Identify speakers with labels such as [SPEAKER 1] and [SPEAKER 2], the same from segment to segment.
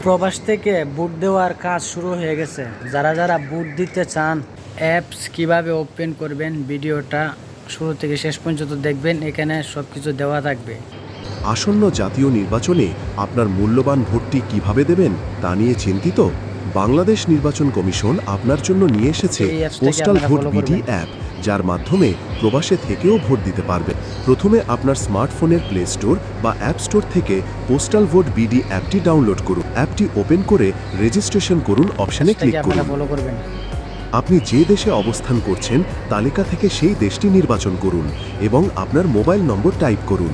[SPEAKER 1] প্রবাস থেকে বুট দেওয়ার কাজ শুরু হয়ে গেছে। যারা যারা বুট দিতে চান, অ্যাপস কিভাবে ওপেন করবেন, ভিডিওটা শুরু থেকে শেষ পর্যন্ত দেখবেন। এখানে সব কিছু দেওয়া থাকবে।
[SPEAKER 2] আসন্ন জাতীয় নির্বাচনে আপনার মূল্যবান ভোটটি কিভাবে দেবেন তা নিয়ে চিন্তিত? বাংলাদেশ নির্বাচন কমিশন আপনার জন্য নিয়ে এসেছে
[SPEAKER 1] এই অ্যাপসটাকে
[SPEAKER 2] পোস্টাল
[SPEAKER 1] আপনারা
[SPEAKER 2] ভোট
[SPEAKER 1] ফলো
[SPEAKER 2] বিডি
[SPEAKER 1] করবেন।
[SPEAKER 2] অ্যাপ, যার মাধ্যমে প্রবাসে থেকেও ভোট দিতে পারবে। প্রথমে আপনার স্মার্টফোনের প্লে স্টোর বা অ্যাপ স্টোর থেকে পোস্টাল ভোট বিডি অ্যাপটি ডাউনলোড করুন। অ্যাপটি ওপেন করে রেজিস্ট্রেশন করুন অপশনে ক্লিক
[SPEAKER 1] অ্যাপসটাকে আপনারা
[SPEAKER 2] করুন।
[SPEAKER 1] ফলো করবেন।
[SPEAKER 2] আপনি যে দেশে অবস্থান করছেন তালিকা থেকে সেই দেশটি নির্বাচন করুন এবং আপনার মোবাইল নম্বর টাইপ করুন।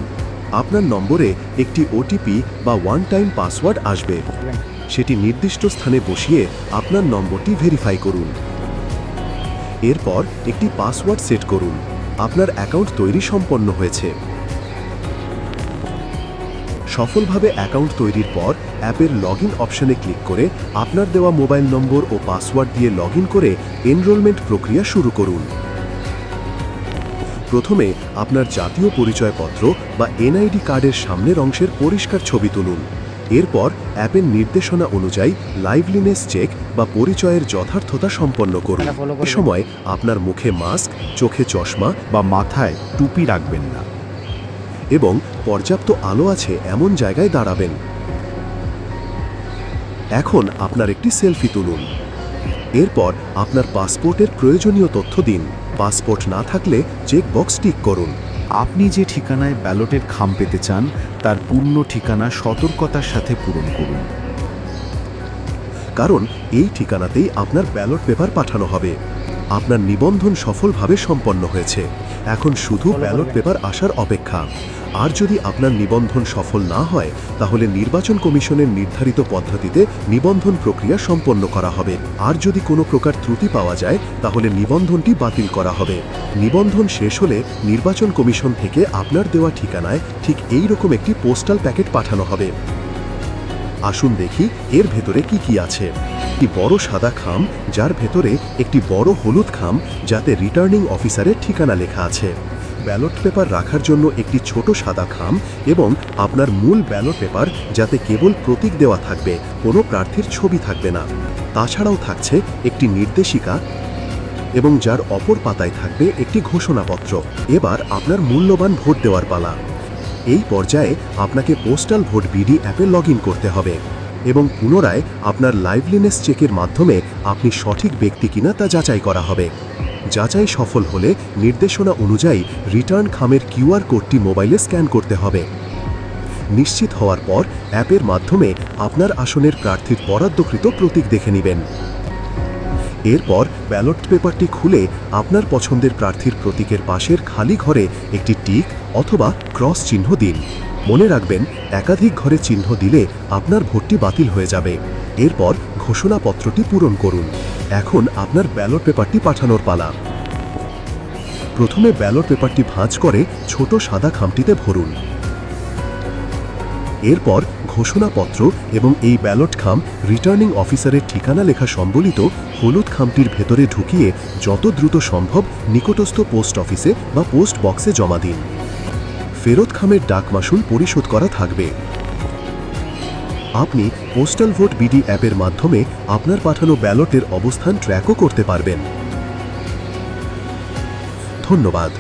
[SPEAKER 2] আপনার নম্বরে একটি ওটিপি বা ওয়ান টাইম পাসওয়ার্ড আসবে। সেটি নির্দিষ্ট স্থানে বসিয়ে আপনার নম্বরটি ভেরিফাই করুন। এরপর একটি পাসওয়ার্ড সেট করুন। আপনার অ্যাকাউন্ট তৈরি সম্পন্ন হয়েছে। সফলভাবে অ্যাকাউন্ট তৈরির পর অ্যাপের লগইন অপশনে ক্লিক করে আপনার দেওয়া মোবাইল নম্বর ও পাসওয়ার্ড দিয়ে লগইন করে এনরোলমেন্ট প্রক্রিয়া শুরু করুন। প্রথমে আপনার জাতীয় পরিচয়পত্র বা এনআইডি কার্ডের সামনের অংশের পরিষ্কার ছবি তুলুন। এরপর অ্যাপের নির্দেশনা অনুযায়ী লাইভলিনেস চেক বা পরিচয়ের যথার্থতা সম্পন্ন করুন। এ সময় আপনার মুখে মাস্ক, চোখে চশমা বা মাথায় টুপি রাখবেন না এবং পর্যাপ্ত আলো আছে এমন জায়গায় দাঁড়াবেন। এখন আপনার একটি সেলফি তুলুন। এরপর আপনার পাসপোর্টের প্রয়োজনীয় তথ্য দিন। পাসপোর্ট না থাকলে চেক বক্স টিক করুন।
[SPEAKER 3] আপনি যে ঠিকানায় ব্যালটের খাম পেতে চান তার পূর্ণ ঠিকানা সতর্কতার সাথে পূরণ করুন।
[SPEAKER 2] কারণ এই ঠিকানাতেই আপনার ব্যালট পেপার পাঠানো হবে। আপনার নিবন্ধন সফলভাবে সম্পন্ন হয়েছে। এখন শুধু ব্যালট পেপার আসার অপেক্ষা। আর যদি আপনার নিবন্ধন সফল না হয় তাহলে নির্বাচন কমিশনের নির্ধারিত পদ্ধতিতে নিবন্ধন প্রক্রিয়া সম্পন্ন করা হবে। আর যদি কোনো প্রকার ত্রুটি পাওয়া যায় তাহলে নিবন্ধনটি বাতিল করা হবে। নিবন্ধন শেষ হলে নির্বাচন কমিশন থেকে আপনার দেওয়া ঠিকানায় ঠিক এই রকম একটি পোস্টাল প্যাকেট পাঠানো হবে। আসুন দেখি এর ভেতরে কি কি আছে। একটি বড় সাদা খাম, যার ভেতরে একটি বড় হলুদ খাম যাতে রিটার্নিং অফিসারের ঠিকানা লেখা আছে। ব্যালট পেপার রাখার জন্য একটি ছোট সাদা খাম এবং আপনার মূল ব্যালট পেপার যাতে কেবল প্রতীক দেওয়া থাকবে, কোনো প্রার্থীর ছবি থাকবে না। তাছাড়াও থাকছে একটি নির্দেশিকা এবং যার অপর পাতায় থাকবে একটি ঘোষণাপত্র। এবার আপনার মূল্যবান ভোট দেওয়ার পালা। এই পর্যায়ে আপনাকে পোস্টাল ভোট বিডি অ্যাপে লগইন করতে হবে এবং পুনরায় আপনার লাইভলিনেস চেকের মাধ্যমে আপনি সঠিক ব্যক্তি কিনা তা যাচাই করা হবে। যাচাই সফল হলে নির্দেশনা অনুযায়ী রিটার্ন খামের কিউআর কোডটি মোবাইলে স্ক্যান করতে হবে। নিশ্চিত হওয়ার পর অ্যাপের মাধ্যমে আপনার আসনের প্রার্থীর বরাদ্দকৃত প্রতীক দেখে নেবেন। এরপর ব্যালট পেপারটি খুলে আপনার পছন্দের প্রার্থীর প্রতীকের পাশের খালি ঘরে একটি টিক অথবা ক্রস চিহ্ন দিন। মনে রাখবেন, একাধিক ঘরে চিহ্ন দিলে আপনার ভোটটি বাতিল হয়ে যাবে। এরপর ঘোষণাপত্রটি পূরণ করুন। এখন আপনার ব্যালট পেপারটি পাঠানোর পালা। প্রথমে ব্যালট পেপারটি ভাঁজ করে ছোট সাদা খামটিতে ভরুন। এরপর ঘোষণাপত্র এবং এই ব্যালট খাম রিটার্নিং অফিসারের ঠিকানা লেখা সম্বলিত হলুদ খামটির ভেতরে ঢুকিয়ে যত দ্রুত সম্ভব নিকটস্থ পোস্ট অফিসে বা পোস্ট বক্সে জমা দিন। ফেরত খামের ডাক মাশুল পরিশোধ করা থাকবে। আপনি পোস্টাল ভোট বিডি অ্যাপের মাধ্যমে আপনার পাঠানো ব্যালটের অবস্থান ট্র্যাকও করতে পারবেন। ধন্যবাদ।